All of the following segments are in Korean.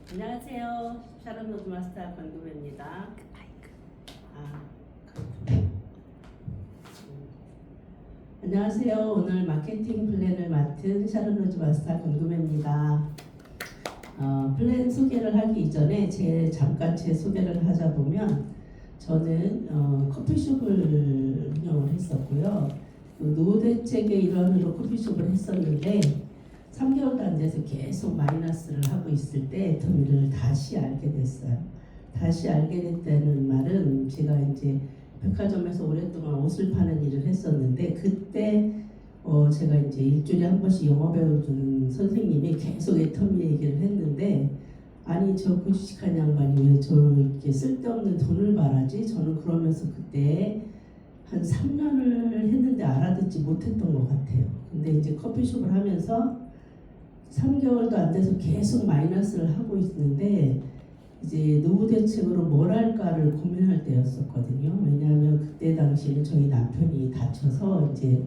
안녕하세요. 샤론 로즈 마스터 권금혜입니다. 안녕하세요. 오늘 마케팅 플랜을 맡은 샤론 로즈 마스터 권금혜입니다. 플랜 소개를 하기 이전에 잠깐 제 소개를 하자 보면 저는 커피숍을 운영을 했었고요. 노후 대책의 일환으로 커피숍을 했었는데 3개월도 안 돼서 계속 마이너스를 하고 있을 때 애터미를 다시 알게 됐어요. 다시 알게 됐다는 말은 제가 이제 백화점에서 오랫동안 옷을 파는 일을 했었는데 그때 제가 이제 일주일에 한 번씩 영어 배워주는 선생님이 계속 애터미 얘기를 했는데 아니 저 그 주식한 양반이 왜 저렇게 쓸데없는 돈을 바라지? 저는 그러면서 그때 한 3년을 했는데 알아듣지 못했던 것 같아요. 근데 이제 커피숍을 하면서 3개월도 안 돼서 계속 마이너스를 하고 있는데 이제 노후 대책으로 뭘 할까를 고민할 때였었거든요. 왜냐하면 그때 당시에는 저희 남편이 다쳐서 이제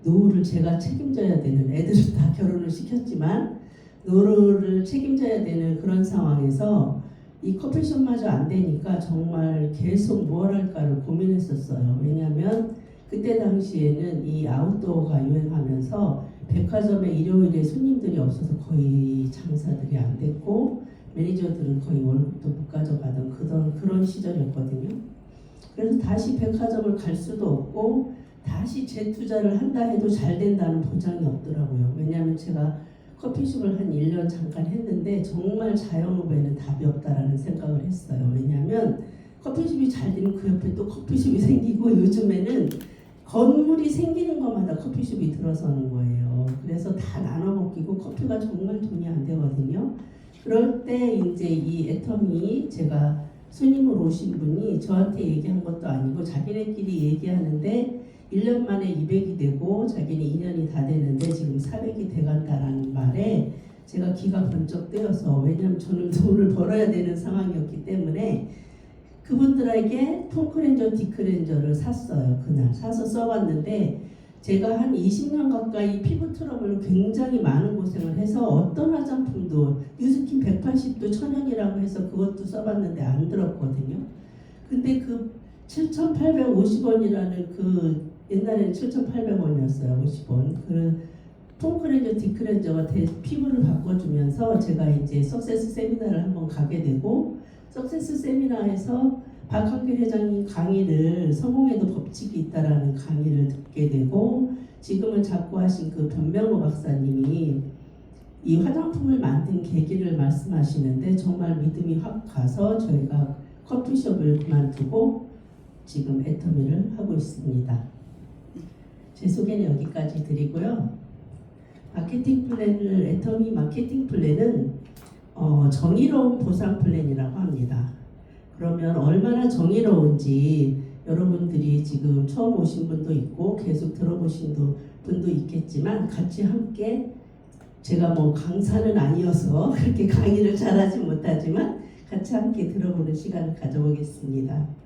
노후를 제가 책임져야 되는, 애들은 다 결혼을 시켰지만 노후를 책임져야 되는 그런 상황에서 이 커피숍마저 안 되니까 정말 계속 뭘 할까를 고민했었어요. 왜냐하면 그때 당시에는 이 아웃도어가 유행하면서 백화점에 일요일에 손님들이 없어서 거의 장사들이 안 됐고 매니저들은 거의 월급도 못 가져가던 그런 시절이었거든요. 그래서 다시 백화점을 갈 수도 없고 다시 재투자를 한다 해도 잘 된다는 보장이 없더라고요. 왜냐하면 제가 커피숍을 한 1년 잠깐 했는데 정말 자영업에는 답이 없다라는 생각을 했어요. 왜냐하면 커피숍이 잘 되면 그 옆에 또 커피숍이 생기고 요즘에는 건물이 생기는 것마다 커피숍이 들어서는 거예요. 그래서 다 나눠 먹기고 커피가 정말 돈이 안 되거든요. 그럴 때 이제 이 애터미 제가 손님으로 오신 분이 저한테 얘기한 것도 아니고 자기네끼리 얘기하는데 1년 만에 200이 되고 자기는 2년이 다 되는데 지금 400이 돼간다라는 말에 제가 기가 번쩍 뜨여서 왜냐면 저는 돈을 벌어야 되는 상황이었기 때문에 그분들에게 폼크렌저, 디크렌저를 샀어요. 그날 사서 써봤는데 제가 한 20년 가까이 피부 트러블로 굉장히 많은 고생을 해서 어떤 화장품도 뉴스킨 180도 천연이라고 해서 그것도 써봤는데 안 들었거든요. 근데 그 7,850원이라는 그 옛날에는 7,800원이었어요. 50원. 그 폼크렌저, 디크렌저가 피부를 바꿔주면서 제가 이제 석세스 세미나를 한번 가게 되고 석세스 세미나에서 박한길 회장님 강의를 성공에도 법칙이 있다라는 강의를 듣게 되고 지금은 자꾸 하신 그 변명호 박사님이 이 화장품을 만든 계기를 말씀하시는데 정말 믿음이 확 가서 저희가 커피숍을 그만두고 지금 애터미를 하고 있습니다. 제 소개는 여기까지 드리고요. 마케팅 플랜을 애터미 마케팅 플랜은 정의로운 보상 플랜이라고 합니다. 그러면 얼마나 정의로운지 여러분들이 지금 처음 오신 분도 있고 계속 들어보신 분도 있겠지만 같이 함께 제가 뭐 강사는 아니어서 그렇게 강의를 잘하지 못하지만 같이 함께 들어보는 시간을 가져보겠습니다.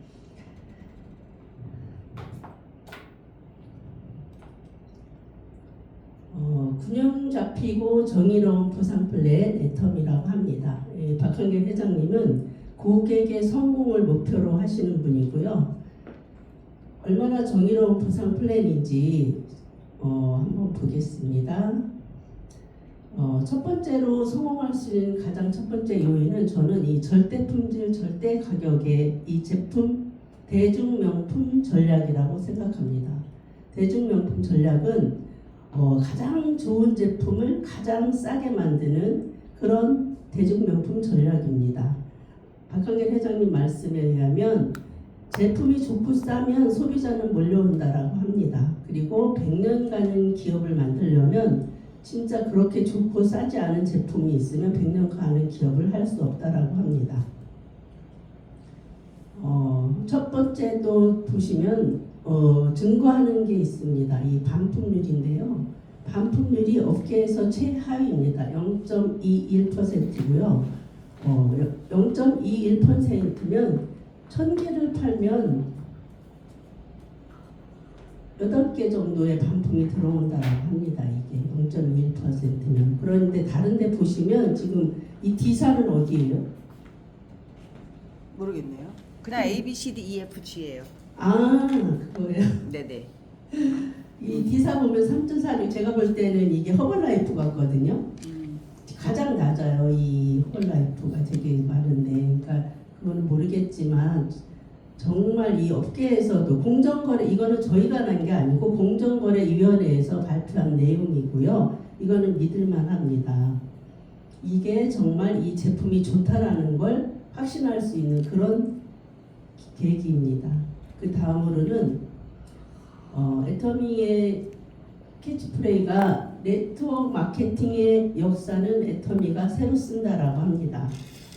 균형 잡히고 정의로운 보상 플랜 애터미라고 합니다. 박한길 회장님은 고객의 성공을 목표로 하시는 분이고요. 얼마나 정의로운 보상 플랜인지 한번 보겠습니다. 첫 번째로 성공할 수 있는 가장 첫 번째 요인은 저는 이 절대 품질, 절대 가격의 이 제품 대중명품 전략이라고 생각합니다. 대중명품 전략은 가장 좋은 제품을 가장 싸게 만드는 그런 대중명품 전략입니다. 박한길 회장님 말씀에 의하면 제품이 좋고 싸면 소비자는 몰려온다라고 합니다. 그리고 100년간의 기업을 만들려면 진짜 그렇게 좋고 싸지 않은 제품이 있으면 100년간의 기업을 할 수 없다라고 합니다. 첫 번째 또 보시면 증거하는 게 있습니다. 이 반품률인데요. 반품률이 업계에서 최하위입니다. 0.21%고요. 0.21%면 1000개를 팔면 8개 정도의 반품이 들어온다고 합니다. 이게 0.21%면. 그런데 다른 데 보시면 지금 이 D사는 어디예요? 모르겠네요. 그냥 A, B, C, D, E, F, G예요. 아, 그거예요. 네네. 이 D사 보면 3.46 제가 볼 때는 이게 허벌라이프 같거든요. 가장 낮아요. 이 허벌라이프가 되게 많은데, 그러니까 그거는 모르겠지만 정말 이 업계에서도 공정거래, 이거는 저희가 난 게 아니고 공정거래위원회에서 발표한 내용이고요. 이거는 믿을만합니다. 이게 정말 이 제품이 좋다라는 걸 확신할 수 있는 그런 계기입니다. 그 다음으로는 애터미의 캐치프레이가 네트워크 마케팅의 역사는 애터미가 새로 쓴다라고 합니다.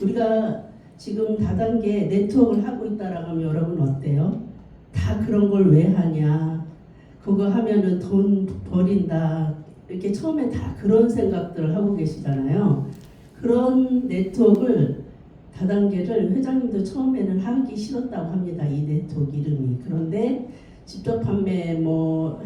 우리가 지금 다단계 네트워크를 하고 있다라고 하면 여러분 어때요? 다 그런 걸 왜 하냐? 그거 하면은 돈 버린다. 이렇게 처음에 다 그런 생각들을 하고 계시잖아요. 그런 네트워크를 다단계를 회장님도 처음에는 하기 싫었다고 합니다. 이 네트워크 이름이. 그런데 직접 판매 뭐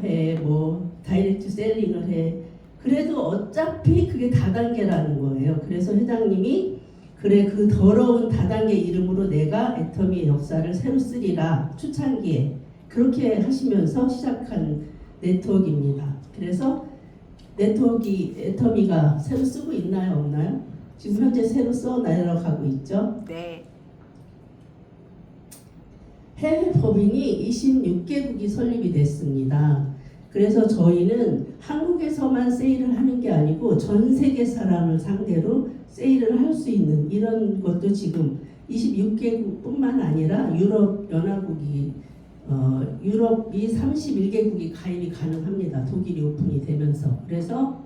다이렉트 셀링을 해. 그래도 어차피 그게 다단계라는 거예요. 그래서 회장님이 그래 그 더러운 다단계 이름으로 내가 애터미의 역사를 새로 쓰리라 초창기에 그렇게 하시면서 시작한 네트워크입니다. 그래서 네트워크 애터미가 새로 쓰고 있나요 없나요? 지금 현재 새로 써 내려가고 있죠. 네. 해외 법인이 26개국이 설립이 됐습니다. 그래서 저희는 한국에서만 세일을 하는 게 아니고 전 세계 사람을 상대로 세일을 할 수 있는 이런 것도 지금 26개국뿐만 아니라 유럽 연합국이 유럽이 31개국이 가입이 가능합니다. 독일이 오픈이 되면서. 그래서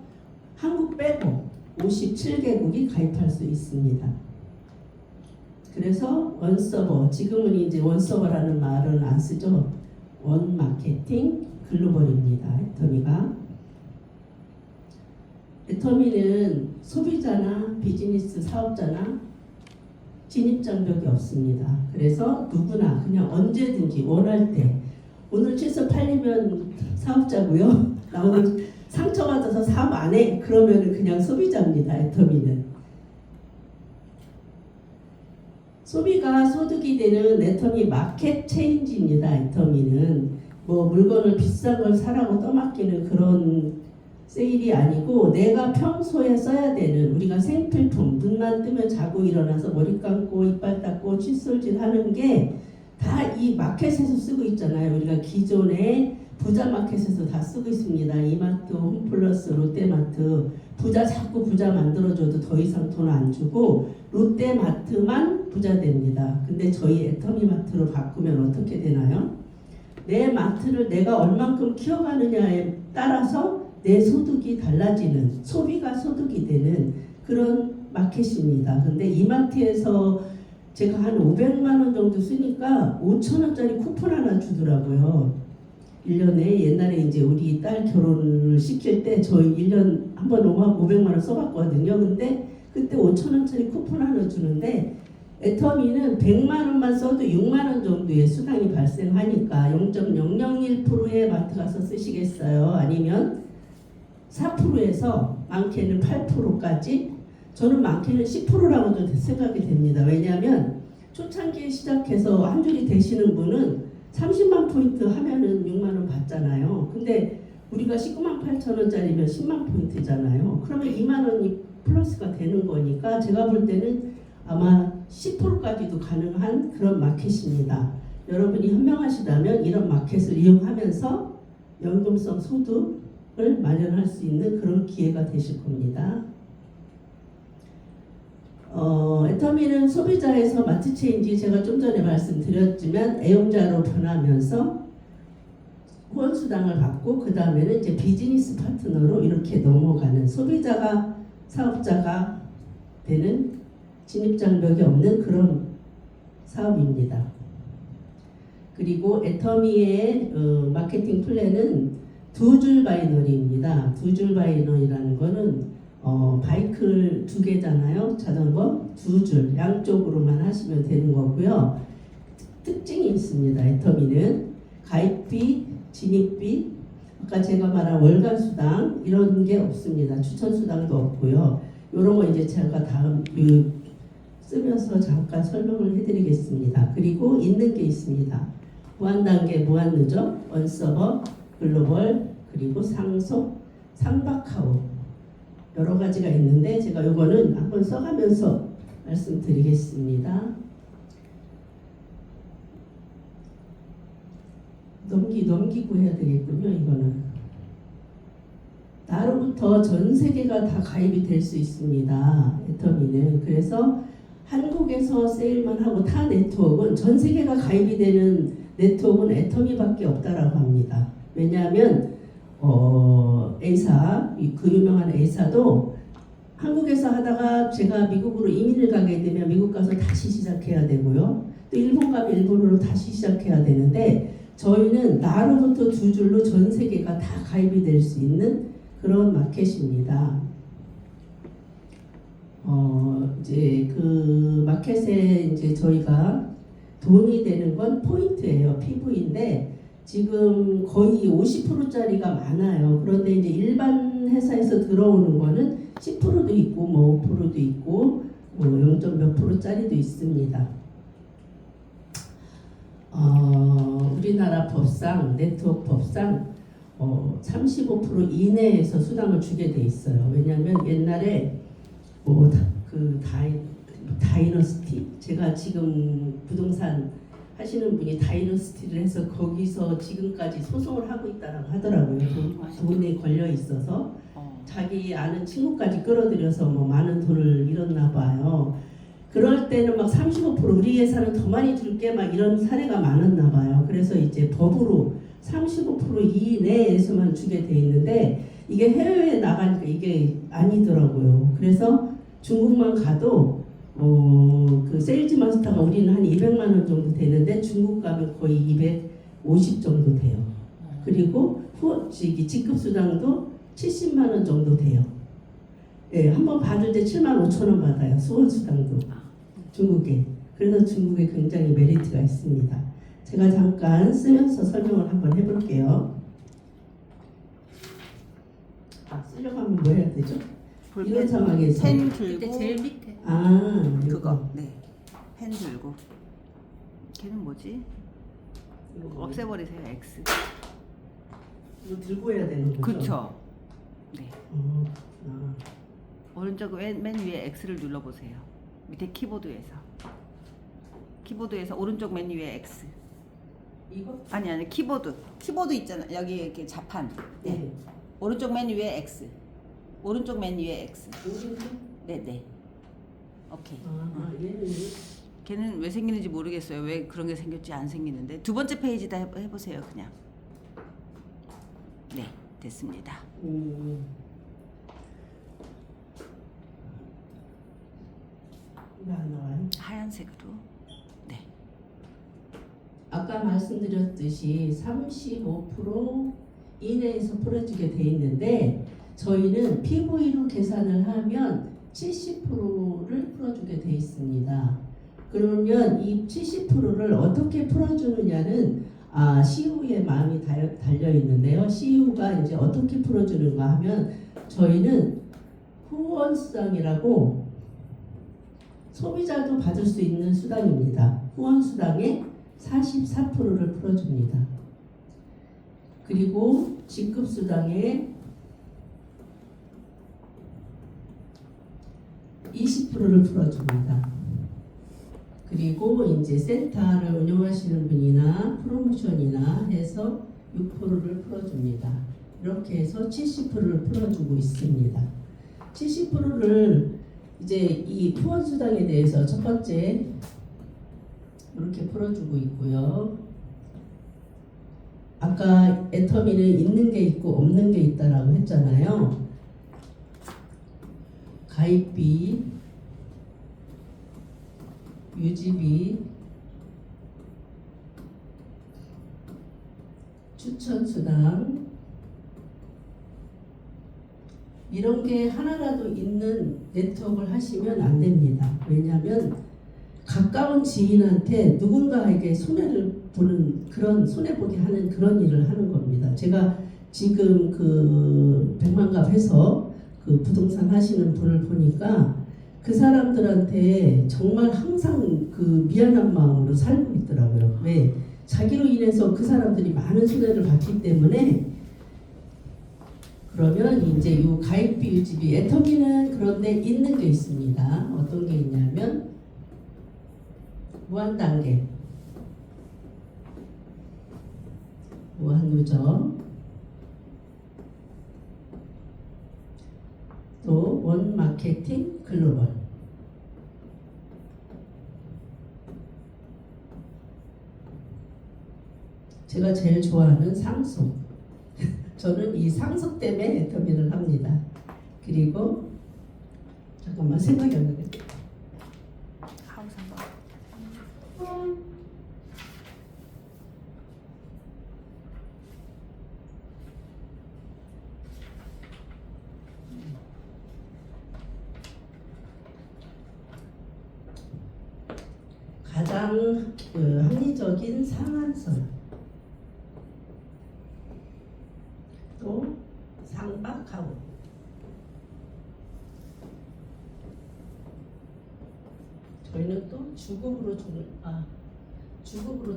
한국 빼고 57개국이 가입할 수 있습니다. 그래서 원서버, 지금은 이제 원서버라는 말은 안 쓰죠. 원마케팅 글로벌입니다. 애터미가. 애터미는 소비자나 비즈니스 사업자나 진입장벽이 없습니다. 그래서 누구나 그냥 언제든지 원할 때 오늘 채소 팔리면 사업자고요. 나 오늘 상처받아서 사업 안 해. 그러면 그냥 소비자입니다. 애터미는. 소비가 소득이 되는 애터미 마켓 체인지입니다. 애터미는 뭐 물건을 비싼 걸 사라고 떠맡기는 그런 세일이 아니고 내가 평소에 써야 되는 우리가 생필품 눈만 뜨면 자고 일어나서 머리 감고 이빨 닦고 칫솔질 하는 게 다 이 마켓에서 쓰고 있잖아요. 우리가 기존에 부자 마켓에서 다 쓰고 있습니다. 이마트, 홈플러스, 롯데마트 부자 자꾸 부자 만들어줘도 더 이상 돈 안 주고 롯데마트만 부자 됩니다. 근데 저희 애터미마트로 바꾸면 어떻게 되나요? 내 마트를 내가 얼만큼 키워가느냐에 따라서 내 소득이 달라지는 소비가 소득이 되는 그런 마켓입니다. 근데 이마트에서 제가 한 500만 원 정도 쓰니까 5천 원짜리 쿠폰 하나 주더라고요. 1년에 옛날에 이제 우리 딸 결혼을 시킬 때 저희 1년 한번 500만 원 써봤거든요. 근데 그때 5천 원짜리 쿠폰 하나 주는데 애터미는 100만 원만 써도 6만 원 정도의 수당이 발생하니까 0.001%의 마트 가서 쓰시겠어요? 아니면 4%에서 많게는 8%까지 저는 많게는 10%라고도 생각이 됩니다. 왜냐하면 초창기에 시작해서 한 줄이 되시는 분은 30만 포인트 하면은 6만 원 받잖아요. 근데 우리가 19만 8천 원짜리면 10만 포인트잖아요. 그러면 2만 원이 플러스가 되는 거니까 제가 볼 때는 아마 10%까지도 가능한 그런 마켓입니다. 여러분이 현명하시다면 이런 마켓을 이용하면서 연금성 소득을 마련할 수 있는 그런 기회가 되실 겁니다. 애터미는 소비자에서 마트 체인지 제가 좀 전에 말씀드렸지만 애용자로 변하면서 후원수당을 받고 그 다음에는 이제 비즈니스 파트너로 이렇게 넘어가는 소비자가 사업자가 되는 진입장벽이 없는 그런 사업입니다. 그리고 애터미의 마케팅 플랜은 두 줄 바이너리입니다. 두 줄 바이너리라는 거는 바이크 2개잖아요. 자전거 2줄 양쪽으로만 하시면 되는 거고요. 특징이 있습니다. 애터미는 가입비, 진입비, 아까 제가 말한 월간 수당 이런 게 없습니다. 추천 수당도 없고요. 이런 거 이제 제가 다음 쓰면서 잠깐 설명을 해드리겠습니다. 그리고 있는 게 있습니다. 무한 단계, 무한 누적, 원서버, 글로벌, 그리고 상속, 상박하우 여러 가지가 있는데 제가 요거는 한번 써가면서 말씀드리겠습니다. 넘기고 해야 되겠군요. 이거는 나로부터 전 세계가 다 가입이 될 수 있습니다. 애터미는. 그래서 한국에서 세일만 하고 타 네트워크는 전 세계가 가입이 되는 네트워크는 애터미밖에 없다라고 합니다. 왜냐하면 A사, 그 유명한 A사도 한국에서 하다가 제가 미국으로 이민을 가게 되면 미국 가서 다시 시작해야 되고요. 또 일본 가면 일본으로 다시 시작해야 되는데 저희는 나로부터 두 줄로 전 세계가 다 가입이 될 수 있는 그런 마켓입니다. 이제 그 마켓에 이제 저희가 돈이 되는 건 포인트예요. PV인데 지금 거의 50%짜리가 많아요. 그런데 이제 일반 회사에서 들어오는 거는 10%도 있고 뭐 5%도 있고 뭐 0. 몇 %짜리도 있습니다. 우리나라 법상 네트워크 법상 35% 이내에서 수당을 주게 돼 있어요. 왜냐하면 옛날에 그 다이너스티 제가 지금 부동산 하시는 분이 다이너스티를 해서 거기서 지금까지 소송을 하고 있다라고 하더라고요. 돈에 걸려 있어서 자기 아는 친구까지 끌어들여서 뭐 많은 돈을 잃었나 봐요. 그럴 때는 막 35% 우리 회사는 더 많이 줄게 막 이런 사례가 많았나 봐요. 그래서 이제 법으로 35% 이내에서만 주게 돼 있는데 이게 해외에 나가니까 이게 아니더라고요. 그래서 중국만 가도 그 세일즈 마스터가 우리는 한 200만 원 정도 되는데 중국 가면 거의 250 정도 돼요. 그리고 직급 수당도 70만 원 정도 돼요. 예, 한번 받을 때 7만 5천 원 받아요. 수원 수당도 중국에. 그래서 중국에 굉장히 메리트가 있습니다. 제가 잠깐 쓰면서 설명을 한번 해볼게요. 쓰려고 하면 뭐 해야 되죠? 이런 상황에서 펜 들고 제일 밑에 그거 네. 펜 들고 걔는 뭐지? 없애버리세요. X. 이거 들고 해야 되는 거죠? 그렇죠. 네. 오른쪽 맨 위에 X를 눌러보세요. 밑에 키보드에서 오른쪽 맨 위에 X. 이거? 아니 키보드 있잖아. 여기 이렇게 자판. 네. 네. 오른쪽 맨 위에 X. 오른쪽 맨 위에 X. 오른쪽? 네네. 오케이. 얘는 걔는 왜 생기는지 모르겠어요. 왜 그런 게 생겼지 안 생기는데 두 번째 페이지다 해보세요 그냥. 네 됐습니다. 이거 안 나와요? 하얀색으로. 네. 아까 말씀드렸듯이 35% 이내에서 풀어주게 돼 있는데 저희는 PV로 계산을 하면 70%를 풀어주게 돼 있습니다. 그러면 이 70%를 어떻게 풀어주느냐는 CU의 마음이 달려 있는데요. CU가 이제 어떻게 풀어주는가 하면 저희는 후원 수당이라고 소비자도 받을 수 있는 수당입니다. 후원 수당의 44%를 풀어줍니다. 그리고 직급 수당의 20%를 풀어줍니다. 그리고 이제 센터를 운영하시는 분이나 프로모션이나 해서 6%를 풀어줍니다. 이렇게 해서 70%를 풀어주고 있습니다. 70%를 이제 이 후원 수당에 대해서 첫 번째 이렇게 풀어주고 있고요. 아까 애터미는 있는 게 있고 없는 게 있다라고 했잖아요. 가입비, 유지비, 추천수당 이런 게 하나라도 있는 네트워크를 하시면 안 됩니다. 왜냐하면 가까운 지인한테 누군가에게 손해를 보는 그런 손해보게 하는 그런 일을 하는 겁니다. 제가 지금 그 백만갑 해서 그 부동산 하시는 분을 보니까 그 사람들한테 정말 항상 그 미안한 마음으로 살고 있더라고요. 왜? 자기로 인해서 그 사람들이 많은 손해를 봤기 때문에. 그러면 이제 이 가입비 유지비 애터미는 그런데 있는 게 있습니다. 어떤 게 있냐면 무한 단계, 무한 누적, 또 원 마케팅 글로벌. 제가 제일 좋아하는 상속. 저는 이 상속 때문에 애터미를 합니다. 그리고 잠깐만 생각이 안 나네. 가장 합리적인 상한선, 또 상박하고, 저희는 또 주급으로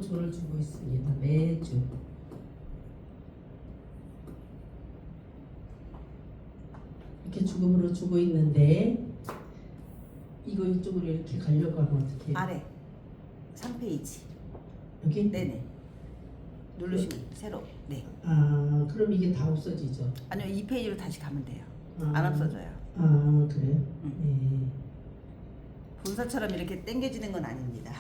조를 주고 있습니다. 매주. 이렇게 주급으로 주고 있는데 이거 이쪽으로 이렇게 가려고 하면 어떻게 해요? 아래 3페이지. 여기? 네네. 누르시면 새로. 네. 아, 그럼 이게 다 없어지죠? 아니요, 2페이지로 다시 가면 돼요. 아, 안 없어져요. 아, 그래요? 네. 본사처럼 이렇게 당겨지는 건 아닙니다.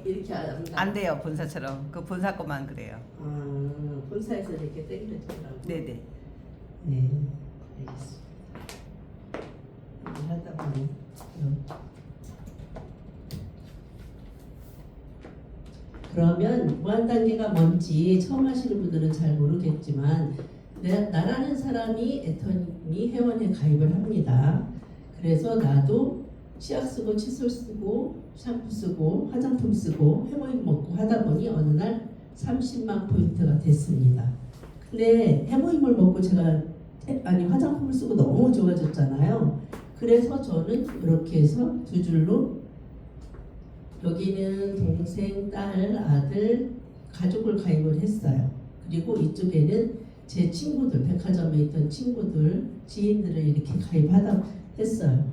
이렇게 안 돼요, 본사처럼. 그 본사 것만 그래요. 아, 본사에서 이렇게 당겨주더라고요. 네네. 네, 알겠습니다. 이렇게 하다 보니 그러면 무한단계가 뭔지 처음 하시는 분들은 잘 모르겠지만 나라는 사람이 애터미 회원에 가입을 합니다. 그래서 나도 치약 쓰고 칫솔 쓰고 샴푸 쓰고 화장품 쓰고 해모임 먹고 하다 보니 어느 날 30만 포인트가 됐습니다. 근데 해모임을 먹고 제가 화장품을 쓰고 너무 좋아졌잖아요. 그래서 저는 이렇게 해서 두 줄로 여기는 동생, 딸, 아들, 가족을 가입을 했어요. 그리고 이쪽에는 제 친구들, 백화점에 있던 친구들, 지인들을 이렇게 가입하다 했어요.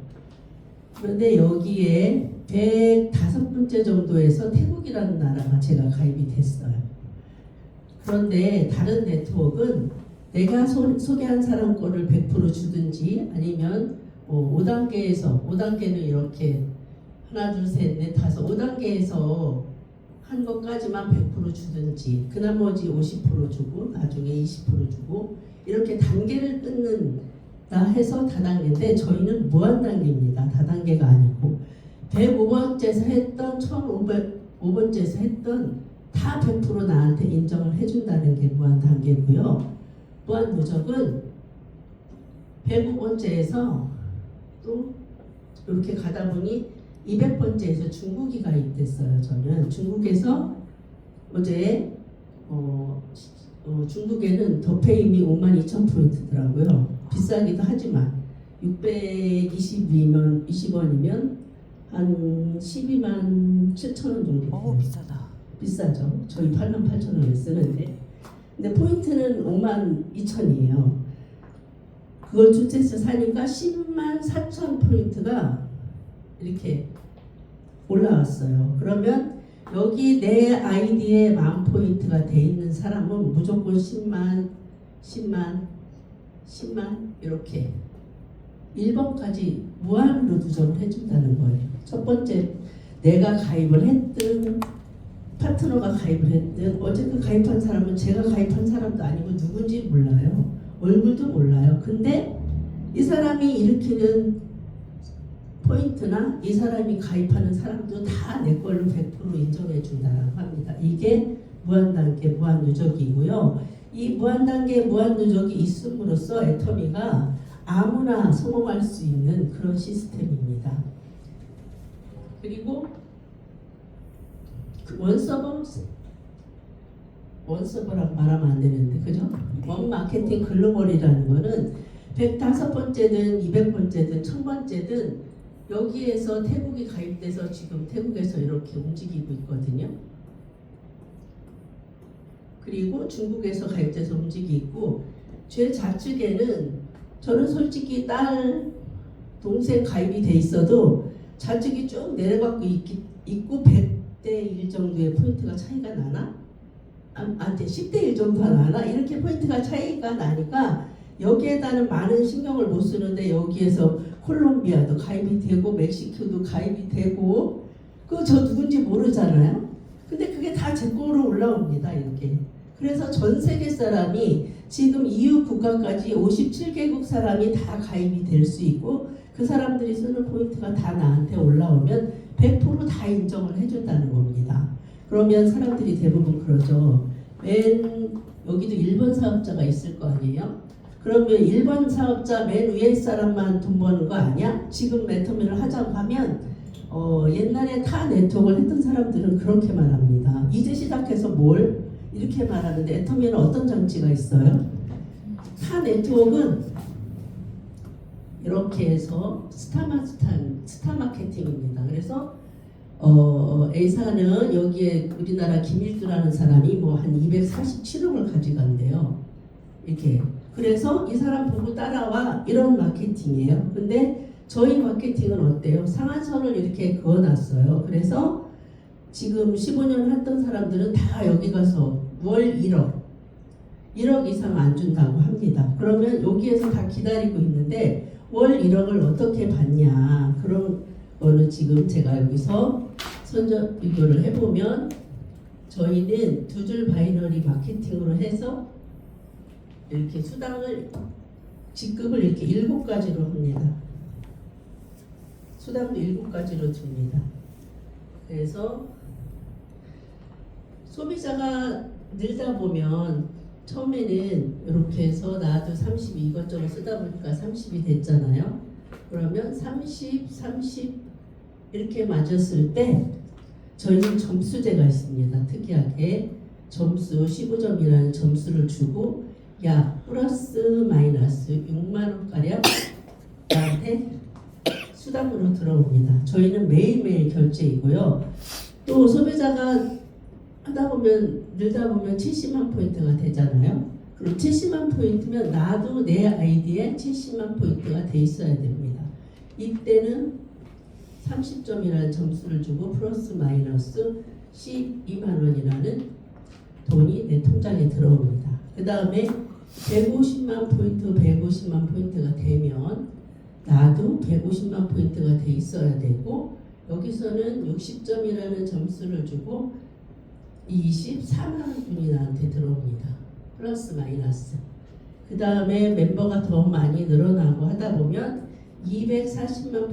그런데 여기에 105번째 정도에서 태국이라는 나라가 제가 가입이 됐어요. 그런데 다른 네트워크는 내가 소개한 사람 거를 100% 주든지 아니면 5단계는 이렇게 하나, 둘, 셋, 넷, 다섯 5단계에서 한 것까지만 100% 주든지 그 나머지 50% 주고 나중에 20% 주고 이렇게 단계를 끊는다 해서 다단계인데 저희는 무한단계입니다. 다단계가 아니고 105번째에서 했던 1005번째에서 했던 다 100% 나한테 인정을 해준다는 게 무한단계고요. 무한누적은 105번째에서 또 이렇게 가다 보니 200번째에서 중국이 가입됐어요. 저는 중국에서 어제 중국에는 더페임이 52,000포인트더라고요. 비싸기도 하지만 620원이면 한 12만 7천원 정도 돼요. 비싸다. 비싸죠. 저희 88,000원에 쓰는데 근데 포인트는 52,000이에요. 그걸 주택수 사니까 10만 4천 포인트가 이렇게 올라왔어요. 그러면 여기 내 아이디에 10,000포인트가 돼 있는 사람은 무조건 10만 이렇게 1번까지 무한으로 누적을 해준다는 거예요. 첫 번째 내가 가입을 했든 파트너가 가입을 했든 어쨌든 가입한 사람은 제가 가입한 사람도 아니고 누군지 몰라요. 얼굴도 몰라요. 근데 이 사람이 일으키는 포인트나 이 사람이 가입하는 사람도 다 내 걸로 100% 인정해 준다고 합니다. 이게 무한단계 무한누적이고요. 이 무한단계 무한누적이 있음으로써 애터미가 아무나 성공할 수 있는 그런 시스템입니다. 그리고 원서버라고 말하면 안 되는데 그죠? 원 마케팅 글로벌이라는 거는 105번째든 200번째든 1000번째든 여기에서 태국이 가입돼서 지금 태국에서 이렇게 움직이고 있거든요. 그리고 중국에서 가입돼서 움직이고 제 좌측에는 저는 솔직히 딸 동생 가입이 돼 있어도 좌측이 쭉 내려가고 있고 100대 1 정도의 포인트가 차이가 나나? 안돼 10대 1 정도가 나나? 이렇게 포인트가 차이가 나니까 여기에다는 많은 신경을 못 쓰는데 여기에서 콜롬비아도 가입이 되고 멕시코도 가입이 되고 그 저 누군지 모르잖아요. 근데 그게 다 제 거로 올라옵니다. 이렇게. 그래서 전 세계 사람이 지금 EU 국가까지 57개국 사람이 다 가입이 될 수 있고 그 사람들이 쓰는 포인트가 다 나한테 올라오면 100%다 인정을 해준다는 겁니다. 그러면 사람들이 대부분 그러죠. 맨 여기도 일본 사업자가 있을 거 아니에요? 그러면 일본 사업자 맨 위에 사람만 돈 버는 거 아니야? 지금 메터미를 하자고 하면 옛날에 타 네트워크를 했던 사람들은 그렇게 말합니다. 이제 시작해서 뭘? 이렇게 말하는데 애터미는 어떤 장치가 있어요? 타 네트워크는 이렇게 해서 스타 마케팅입니다. 그래서 A사는 여기에 우리나라 김일두라는 사람이 뭐 한 247억을 가져간대요. 이렇게. 그래서 이 사람 보고 따라와 이런 마케팅이에요. 근데 저희 마케팅은 어때요? 상한선을 이렇게 그어놨어요. 그래서 지금 15년 했던 사람들은 다 여기 가서 월 1억 이상 안 준다고 합니다. 그러면 여기에서 다 기다리고 있는데 월 1억을 어떻게 받냐 그런 거는 지금 제가 여기서 선전 비교를 해보면 저희는 두 줄 바이너리 마케팅으로 해서 이렇게 수당을 직급을 이렇게 7가지로 합니다. 수당도 7가지로 줍니다. 그래서 소비자가 늘다 보면 처음에는 이렇게 해서 나도 30 이것저것 쓰다 보니까 30이 됐잖아요. 그러면 30 이렇게 맞았을 때 저희는 점수제가 있습니다. 특이하게 점수 15점이라는 점수를 주고 야 플러스 마이너스 6만원가량 나한테 수당으로 들어옵니다. 저희는 매일매일 결제이고요. 또 소비자가 하다 보면 늘다 보면 70만 포인트가 되잖아요. 그럼 70만 포인트면 나도 내 아이디에 70만 포인트가 돼 있어야 됩니다. 이때는 30점이라는 점수를 주고 플러스 마이너스 12만 원이라는 돈이 내 통장에 들어옵니다. 그 다음에 150만 포인트가 되면 나도 150만 포인트가 돼 있어야 되고 여기서는 60점이라는 점수를 주고 24만 원분이 나한테 들어옵니다. 플러스 마이너스. 그 다음에 멤버가 더 많이 늘어나고 하다 보면 240만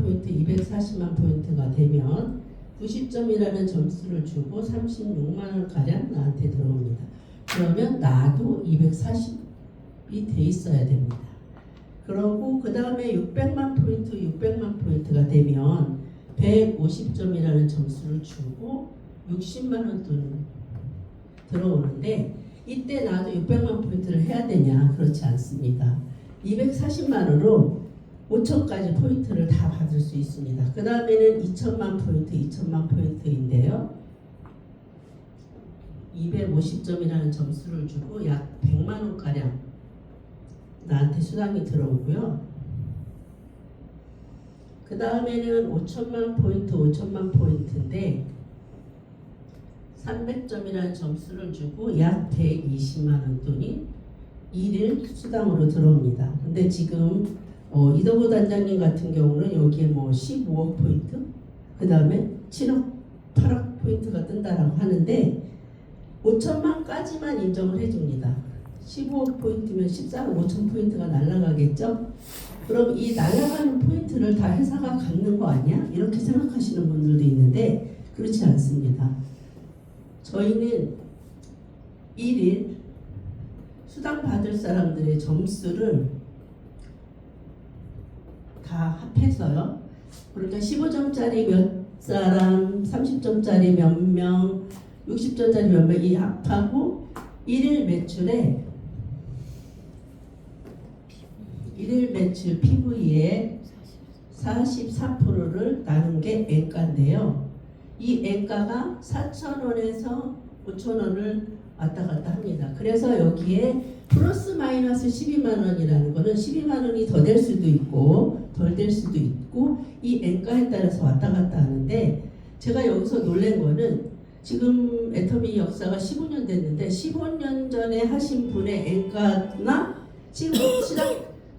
포인트가 되면 90점이라는 점수를 주고 36만 원 가량 나한테 들어옵니다. 그러면 나도 240이 돼 있어야 됩니다. 그러고 그 다음에 600만 포인트가 되면 150점이라는 점수를 주고 60만 원 돈 들어오는데 이때 나도 600만 포인트를 해야 되냐? 그렇지 않습니다. 240만 원으로 5천까지 포인트를 다 받을 수 있습니다. 그 다음에는 2천만 포인트인데요. 250점이라는 점수를 주고 약 100만 원가량 나한테 수당이 들어오고요. 그 다음에는 5천만 포인트인데 300점이라는 점수를 주고 약 120만 원 돈이 1일 수당으로 들어옵니다. 근데 지금 이덕호 단장님 같은 경우는 여기에 뭐 15억 포인트, 그 다음에 7억, 8억 포인트가 뜬다라고 하는데 5천만까지만 인정을 해줍니다. 15억 포인트면 14억 5천 포인트가 날아가겠죠? 그럼 이 날아가는 포인트를 다 회사가 갖는 거 아니야? 이렇게 생각하시는 분들도 있는데 그렇지 않습니다. 저희는 1일 수당 받을 사람들의 점수를 다 합해서요. 그러니까 15점짜리 몇 사람, 30점짜리 몇 명, 60점짜리 몇 명이 합하고 1일 매출에 일일 매출 PV의 44%를 나눈 게 N가인데요. 이 N가가 4,000원에서 5,000원을 왔다 갔다 합니다. 그래서 여기에 플러스 마이너스 12만 원이라는 거는 12만 원이 더 될 수도 있고 덜 될 수도 있고 이 N가에 따라서 왔다 갔다 하는데, 제가 여기서 놀란 거는 지금 애터미 역사가 15년 됐는데 15년 전에 하신 분의 N가나 지금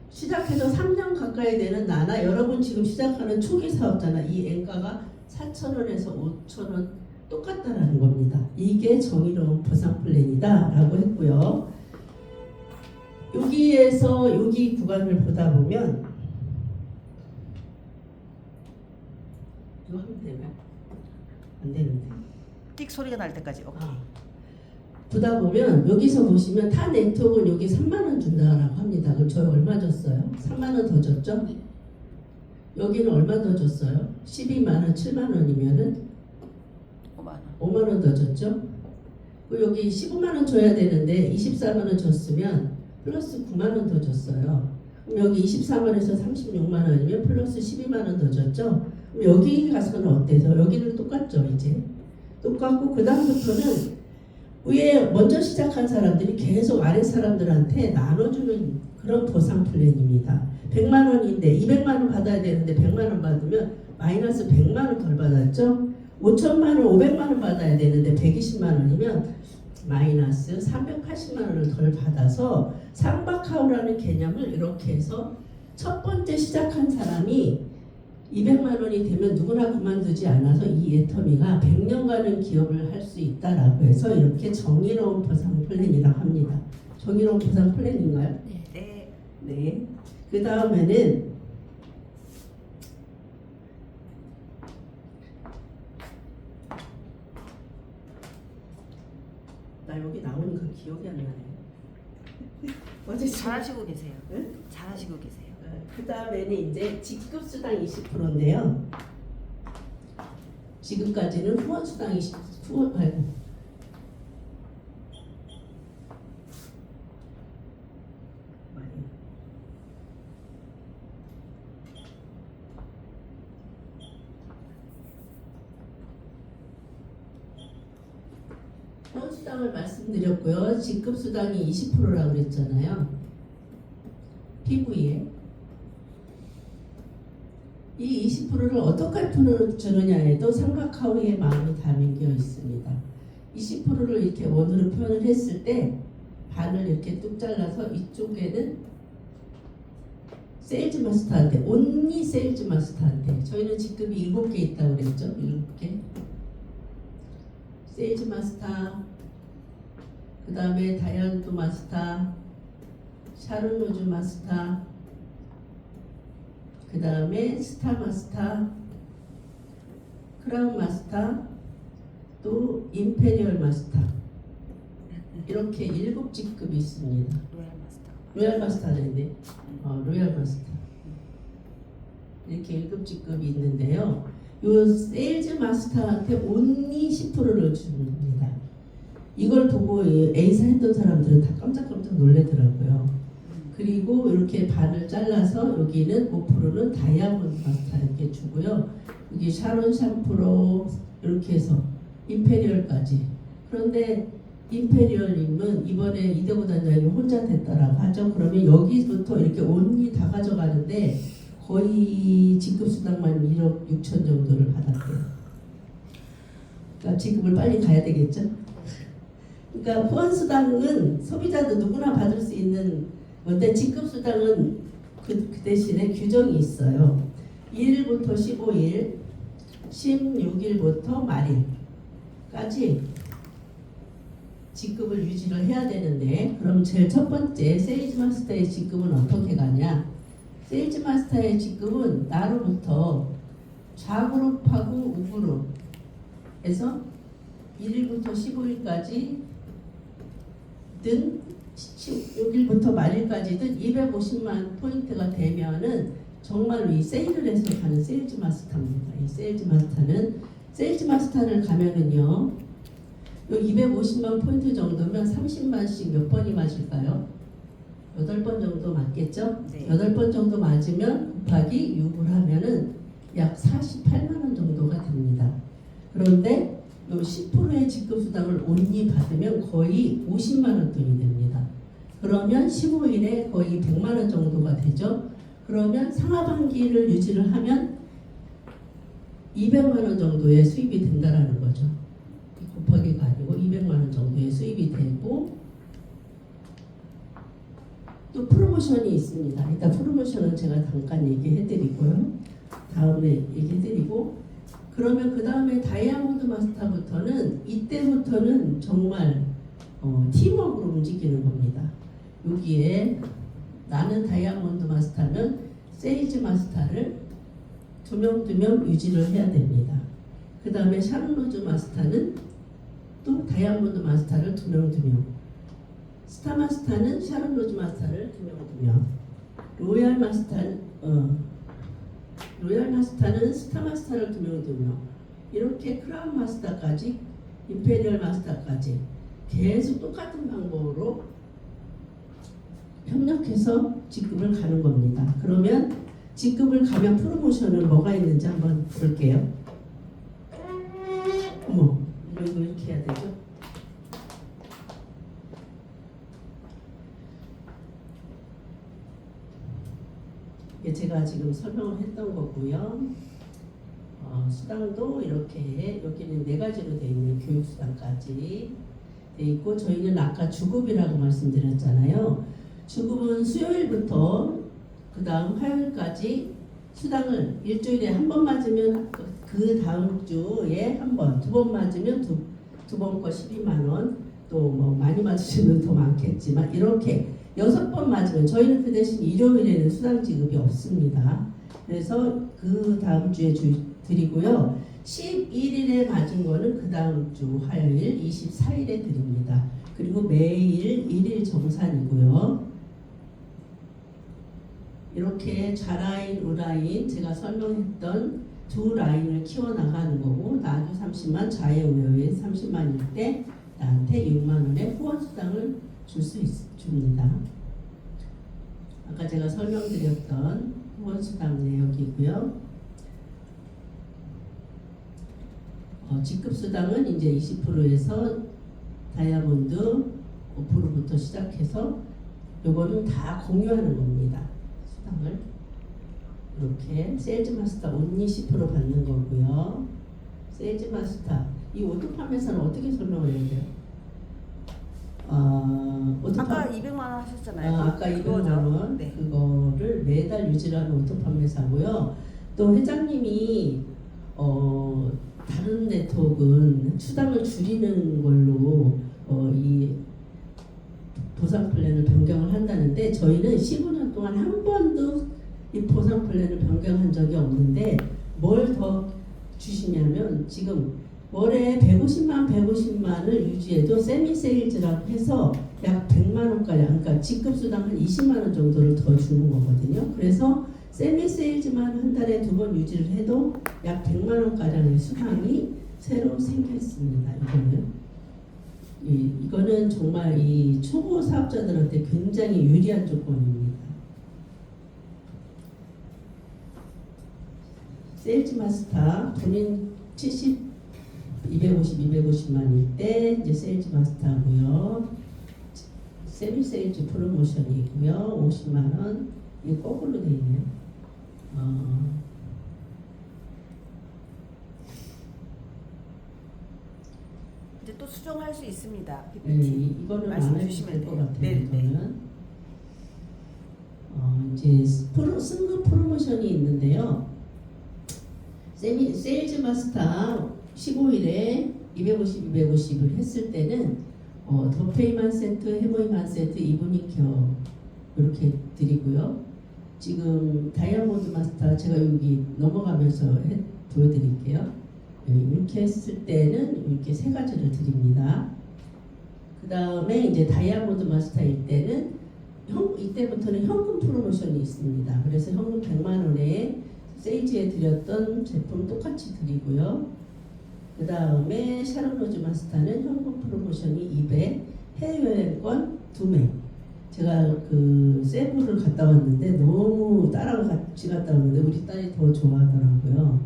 시작해서 3년 가까이 되는 나나 여러분 지금 시작하는 초기 사업자나 이 N가가 4,000원에서 5,000원 똑같다라는 겁니다. 이게 정의로운 보상 플랜이다 라고 했고요. 여기에서 여기 구간을 보다 보면 이거 하면 되나요? 안 되는데. 띡 소리가 날 때까지. 오케이. 보다 보면 여기서 보시면 타 네트워크는 여기 3만 원 준다라고 합니다. 그럼 저희 얼마 줬어요? 3만 원 더 줬죠? 여기는 얼마 더 줬어요? 12만 원, 7만 원이면은 5만 원 더 줬죠? 그리고 여기 15만 원 줘야 되는데 24만 원 줬으면 플러스 9만 원 더 줬어요. 그럼 여기 24만 원에서 36만 원이면 플러스 12만 원 더 줬죠? 그럼 여기 가서는 어때서? 여기는 똑같죠, 이제. 똑같고 그 다음부터는 위에 먼저 시작한 사람들이 계속 아래 사람들한테 나눠주는 그런 보상 플랜입니다. 100만 원인데 200만 원 받아야 되는데 100만 원 받으면 마이너스 100만 원 덜 받았죠. 5천만 원, 500만 원 받아야 되는데 120만 원이면 마이너스 380만 원을 덜 받아서 쌍박하우라는 개념을 이렇게 해서 첫 번째 시작한 사람이 200만 원이 되면 누구나 그만두지 않아서 이 애터미가 100년간은 기업을 할 수 있다라고 해서 이렇게 정의로운 보상 플랜이라고 합니다. 정의로운 보상 플랜인가요? 네. 네. 그 다음에는 나 여기 나오는 그 기억이 안 나네. 어제 잘하시고 계세요. 네? 잘하시고 계세요. 그 다음에는 이제 직급수당 20%인데요. 지금까지는 후원수당 20%, 후원수당을 말씀드렸고요. 직급수당이 20%라고 그랬잖아요. PV에. 이 20%를 어떻게 주느냐에도 삼각하우의 마음이 담겨 있습니다. 20%를 이렇게 원으로 표현을 했을 때 반을 이렇게 뚝 잘라서 이쪽에는 세일즈 마스터한테, 온리 세일즈 마스터한테, 저희는 직급이 7개 있다고 그랬죠? 7개. 세일즈 마스터, 그 다음에 다이언트 마스터, 샤론 로즈 마스터, 그 다음에 스타 마스터, 크라운 마스터, 또 임페리얼 마스터, 이렇게 7직급이 있습니다. 로얄 마스터인데, 로얄 마스터, 이렇게 7직급이 있는데요. 요 세일즈 마스터한테 온리 10%를 줍니다. 이걸 보고 A사 했던 사람들은 다 깜짝깜짝 놀래더라고요. 그리고 이렇게 반을 잘라서 여기는 5%는 다이아몬드 마스터 이렇게 주고요. 여기 샤론 샴푸로 이렇게 해서 임페리얼까지. 그런데 임페리얼님은 이번에 이대구 단장님 혼자 됐다라고 하죠. 그러면 여기부터 이렇게 온리 다 가져가는데 거의 직급수당만 1억 6천 정도를 받았대요. 그러니까 지급을 빨리 가야 되겠죠. 그러니까 후원수당은 소비자도 누구나 받을 수 있는 건데 직급수당은 그 대신에 규정이 있어요. 1일부터 15일, 16일부터 말일까지 직급을 유지를 해야 되는데, 그럼 제일 첫 번째 세일즈 마스터의 직급은 어떻게 가냐? 세일즈 마스터의 직급은 나로부터 좌그룹하고 우그룹에서 1일부터 15일까지 든 16일부터 말일까지든 250만 포인트가 되면은 정말로 이 세일을 해서 가는 세일즈 마스터입니다. 이 세일즈 마스터를 가면은요, 요 250만 포인트 정도면 30만씩 몇 번이 맞을까요? 8번 정도 맞겠죠? 네. 8번 정도 맞으면 곱하기 6을 하면은 약 48만 원 정도가 됩니다. 그런데 요 10%의 직급수당을 온리 받으면 거의 50만 원 돈이 됩니다. 그러면 15일에 거의 100만 원 정도가 되죠. 그러면 상하반기를 유지를 하면 200만 원 정도의 수입이 된다라는 거죠. 곱하기가 아니고 200만 원 정도의 수입이 되고, 또 프로모션이 있습니다. 일단 프로모션은 제가 잠깐 얘기해드리고요. 다음에 얘기해드리고, 그러면 그 다음에 다이아몬드 마스터부터는 이때부터는 정말 팀워크로 움직이는 겁니다. 여기에 나는 다이아몬드 마스터면 세일즈 마스터를 두 명 유지를 해야 됩니다. 그 다음에 샤론 로즈 마스터는 또 다이아몬드 마스터를 두 명. 스타 마스터는 샤론 로즈 마스터를 두 명. 로얄 마스터는 스타 마스터를 두 명. 이렇게 크라운 마스터까지, 임페리얼 마스터까지 계속 똑같은 방법으로 협력해서 직급을 가는 겁니다. 그러면 직급을 가면 프로모션은 뭐가 있는지 한번 볼게요. 어머, 이거 이렇게 해야 되죠? 이게 제가 지금 설명을 했던 거고요. 수당도 이렇게 여기는 4가지로 되어 있는 교육수당까지 되어 있고, 저희는 아까 주급이라고 말씀드렸잖아요. 주급은 수요일부터 그 다음 화요일까지 수당을 일주일에 한 번 맞으면 그 다음 주에 한 번, 2번 맞으면 두 번 거 12만 원, 또 뭐 많이 맞으시면 더 많겠지만 이렇게 6번 맞으면, 저희는 그 대신 일요일에는 수당 지급이 없습니다. 그래서 그 다음 주에 드리고요. 11일에 맞은 거는 그 다음 주 화요일 24일에 드립니다. 그리고 매일 1일 정산이고요. 이렇게 좌라인, 우라인 제가 설명했던 두 라인을 키워나가는 거고, 나도 30만, 좌의 우여의 30만일 때 나한테 6만 원의 후원수당을 줍니다. 아까 제가 설명드렸던 후원수당 내역이고요. 직급수당은 이제 20%에서 다이아몬드 5%부터 시작해서 요거는 다 공유하는 겁니다. 수당을 이렇게 세일즈 마스터 온리 10% 받는 거고요. 세일즈 마스터 이 오토 판매사는 어떻게 설명을 해야 돼요? 아까 200만 원 하셨잖아요. 아까 200만 원 네. 그거를 매달 유지하는 오토 판매사고요. 또 회장님이 다른 네트워크는 수당을 줄이는 걸로 이 보상 플랜을 변경을 한다는데, 저희는 15년 동안 한 번도 이 보상 플랜을 변경한 적이 없는데, 뭘 더 주시냐면 지금 월에 150만을 유지해도 세미 세일즈라고 해서 약 100만 원까지, 그러니까 직급수당 한 20만 원 정도를 더 주는 거거든요. 그래서 세미 세일즈만 한 달에 2번 유지를 해도 약 100만 원가량의 수당이 새로 생겼습니다. 이거는 정말 이 초보 사업자들한테 굉장히 유리한 조건입니다. 세일즈 마스터 본인 250만일 때 이제 세일즈 마스터고요. 세미 세일즈 프로모션이고요. 50만 원. 이거 거꾸로 돼 있네요. 이제 또 수정할 수 있습니다. 네, 이거는 안 해도 될 것 같아요. 이거는 이제 승급 프로모션이 있는데요. 세일즈 마스터 15일에 250을 했을 때는 더 페이만 세트, 해모이만 세트, 이브닝 케어 이렇게 드리고요. 지금 다이아몬드 마스터 제가 여기 넘어가면서 보여드릴게요. 이렇게 했을 때는 이렇게 3가지를 드립니다. 그 다음에 이제 다이아몬드 마스터일 때는 이때부터는 현금 프로모션이 있습니다. 그래서 현금 100만 원에 세일즈에 드렸던 제품 똑같이 드리고요. 그 다음에 샤론 로즈 마스터는 현금 프로모션이 200, 해외여행권 2명. 제가 그 세부를 갔다 왔는데 너무 딸하고 같이 갔다 왔는데 우리 딸이 더 좋아하더라고요.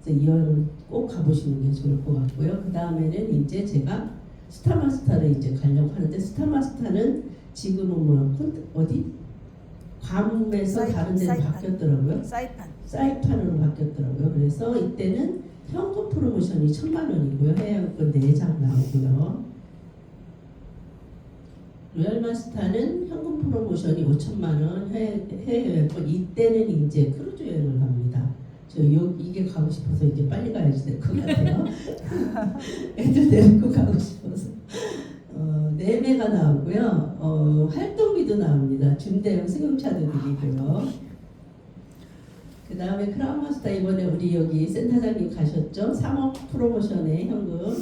그래서 이 여행은 꼭 가보시는 게 좋을 것 같고요. 그 다음에는 이제 제가 스타마스터를 이제 가려고 하는데 스타마스터는 지금은 뭐 어디 괌에서 다른 데로 사이판. 바뀌었더라고요. 사이판. 사이판으로 바뀌었더라고요. 그래서 이때는 현금 프로모션이 1,000,000원이고요. 해외여권 4장 나오고요. 로얄마스터는 현금 프로모션이 5,000,000원, 해외여권 이때는 이제 크루즈 여행을 갑니다. 이게 가고 싶어서 이제 빨리 가야지 될 것 같아요. 애들 데리고 가고 싶어서. 매매가 나오고요. 활동비도 나옵니다. 중대형 승용차도 드리고요. 그 다음에 크라운마스터 이번에 우리 여기 센터장님 가셨죠? 3억 프로모션에 현금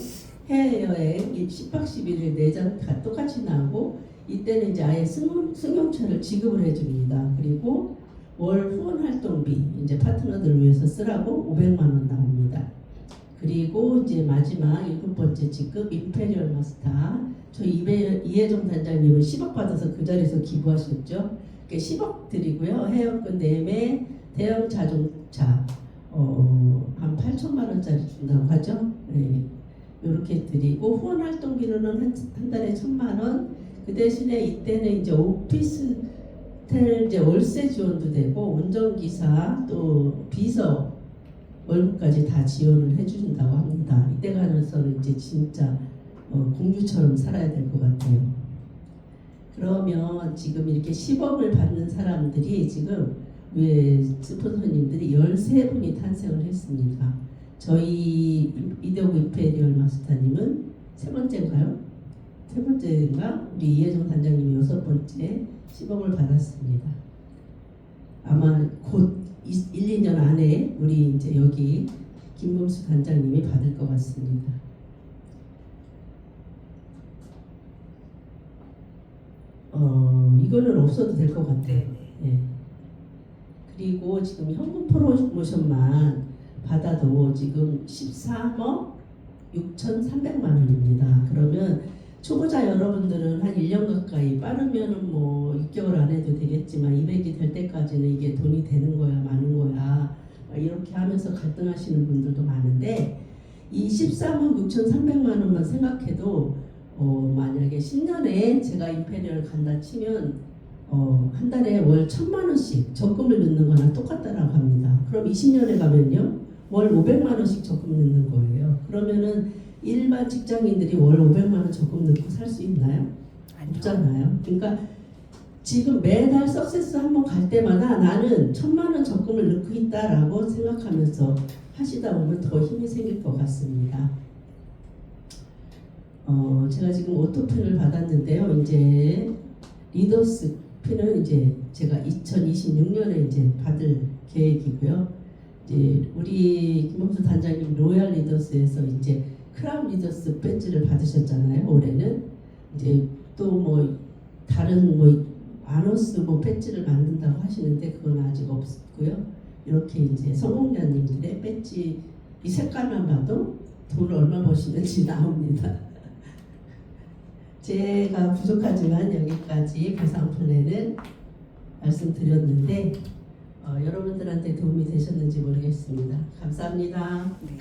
해외여행 10박 11일 4장 다 똑같이 나오고 이때는 이제 아예 승용차를 지급을 해줍니다. 그리고 월 후원 활동비 이제 파트너들을 위해서 쓰라고 500만 원 나옵니다. 그리고 이제 마지막 7번째 직급 임페리얼 마스터 저희 이혜정 단장님은 10억 받아서 그 자리에서 기부하셨죠. 10억 드리고요. 해외여권 내매 대형 자동차 한 8천만 원짜리 준다고 하죠. 네. 이렇게 드리고 후원 활동비로는 한 달에 1,000만 원. 그 대신에 이때는 이제 오피스텔 이제 월세 지원도 되고 운전기사 또 비서 월급까지 다 지원을 해준다고 합니다. 이때 가서는 이제 진짜 공주처럼 살아야 될 것 같아요. 그러면 지금 이렇게 10억을 받는 사람들이 지금 왜 스폰서님들이 13분이 탄생을 했습니다. 저희 이대호 임페리얼 마스터님은 세 번째인가요? 세 번째인가? 우리 이혜정 단장님이 6번째 10억을 받았습니다. 아마 곧 1, 2년 안에 우리 이제 여기 김범수 단장님이 받을 것 같습니다. 이거는 없어도 될 것 같아요. 네. 그리고 지금 현금 프로모션만 받아도 지금 13억 6,300만 원입니다. 그러면 초보자 여러분들은 한 1년 가까이 빠르면은 뭐 6개월 안 해도 되겠지만 200이 될 때까지는 이게 돈이 되는 거야 많은 거야 이렇게 하면서 갈등하시는 분들도 많은데 이 13억 6,300만 원만 생각해도 만약에 10년에 제가 임페리얼 간다 치면 한 달에 월 1,000만 원씩 적금을 넣는 거나 똑같다라고 합니다. 그럼 20년에 가면요 월 500만 원씩 적금 넣는 거예요. 그러면은 일반 직장인들이 월 500만 원 적금 넣고 살 수 있나요? 없잖아요. 그러니까 지금 매달 석세스 한번 갈 때마다 나는 1,000만 원 적금을 넣고 있다라고 생각하면서 하시다 보면 더 힘이 생길 것 같습니다. 제가 지금 오토핀을 받았는데요. 이제 리더스 핀은 이제 제가 2026년에 이제 받을 계획이고요. 이제 우리 김범수 단장님 로얄 리더스에서 이제 크라운 리더스 배지를 받으셨잖아요. 올해는 이제 또 뭐 다른 뭐 아노스 뭐 배지를 만든다고 하시는데 그건 아직 없고요. 이렇게 이제 성공자님들의 배지 이 색깔만 봐도 돈을 얼마 버시는지 나옵니다. 제가 부족하지만 여기까지 보상 플랜을 말씀드렸는데 여러분들한테 도움이 되셨는지 모르겠습니다. 감사합니다. 네.